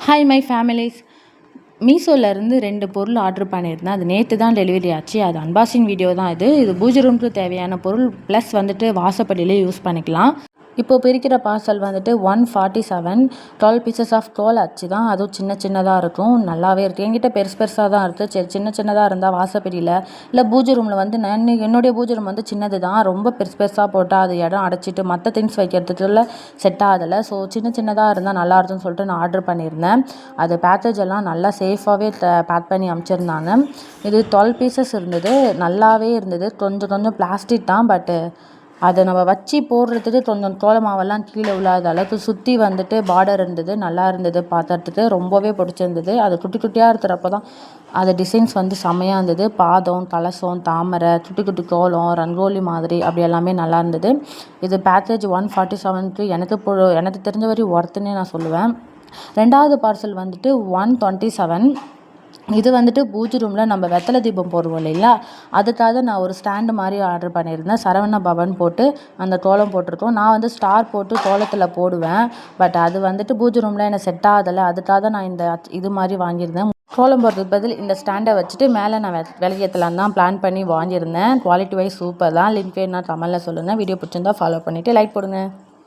Hi my families. மீஷோலேருந்து 2 பொருள் order பண்ணியிருந்தேன். அது நேற்று தான் டெலிவரி ஆச்சு. அது அன்பாக்சிங் வீடியோ தான் இது பூஜை ரூமுக்கு தேவையான பொருள் ப்ளஸ் வந்துட்டு வாசப்படியிலே யூஸ் பண்ணிக்கலாம். இப்போ பிரிக்கிற பார்சல் வந்துட்டு 147 12 பீசஸ் ஆஃப் தோல் அச்சு தான். அதுவும் சின்ன சின்னதாக இருக்கும். நல்லாவே இருக்குது. என்கிட்ட பெருசு பெருசாக தான் இருக்குது. சரி, சின்ன சின்னதாக இருந்தால் வாசப்படியில் இல்லை பூஜை ரூமில் வந்து என்னுடைய பூஜை ரூம் வந்து சின்னது தான். ரொம்ப பெருசு பெருசாக போட்டால் அது இடம் அடைச்சிட்டு மற்ற திங்ஸ் வைக்கிறதுக்குள்ள செட் ஆகலை. ஸோ சின்ன சின்னதாக இருந்தால் நல்லா இருக்கும்னு சொல்லிட்டு நான் ஆர்டர் பண்ணியிருந்தேன். அது பேக்கேஜ் எல்லாம் நல்லா சேஃபாகவே பேக் பண்ணி அனுப்பிச்சிருந்தாங்க. இது 12 பீசஸ் இருந்தது. நல்லாவே இருந்தது. கொஞ்சம் கொஞ்சம் பிளாஸ்டிக் தான். பட்டு அதை நம்ம வச்சு போடுறதுக்கு கொஞ்சம் கோல மாவெல்லாம் கீழே விழாத அளவுக்கு சுற்றி வந்துட்டு பார்டர் இருந்தது. நல்லா இருந்தது பார்த்துறதுக்கு. ரொம்பவே பிடிச்சிருந்தது. அது குட்டி குட்டியாக இருக்கிறப்ப தான் அது டிசைன்ஸ் வந்து செம்மையாக இருந்தது. பாதம், கலசம், தாமரை, குட்டி குட்டி கோலம், ரங்கோலி மாதிரி அப்படி எல்லாமே நல்லா இருந்தது. இது பேக்கேஜ் 147க்கு எனக்கு தெரிஞ்ச வரையும் ஒர்த்துன்னே நான் சொல்லுவேன். 2வது பார்சல் வந்துட்டு 127. இது வந்துட்டு பூஜை ரூமில் நம்ம வெத்தலை தீபம் போடுவோம் இல்லைங்களா, அதுக்காக நான் ஒரு ஸ்டாண்டு மாதிரி ஆர்டர் பண்ணியிருந்தேன். சரவண பவன் போட்டு அந்த கோலம் போட்டிருக்கோம். நான் வந்து ஸ்டார் போட்டு கோலத்தில் போடுவேன். பட் அது வந்துட்டு பூஜை ரூமில் எனக்கு செட் ஆகலை. அதுக்காக நான் இது மாதிரி வாங்கியிருந்தேன். கோலம் போடுறதுக்கு பதில் இந்த ஸ்டாண்டை வச்சுட்டு மேலே நான் விளக்கேற்றலாம் தான் பிளான் பண்ணி வாங்கியிருந்தேன். குவாலிட்டி வைஸ் சூப்பர் தான். லிங்க் வேணும்னா கமெண்ட்டில் சொல்லுங்கள். வீடியோ பிடிச்சிருந்தா ஃபாலோ பண்ணிவிட்டு லைக் போடுங்க.